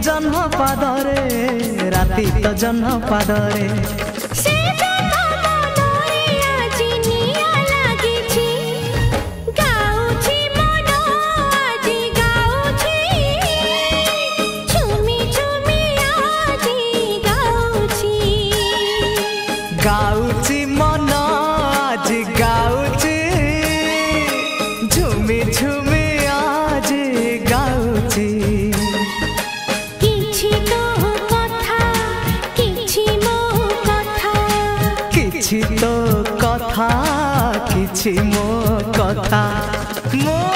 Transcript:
जन्म पादरे राति तो जन्म पादरे गाउची मन आज गाउची झुमी झुमी आज गाउची किछि तो कथा किछि मो कथा किछि तो कथा किछि मो कथा मो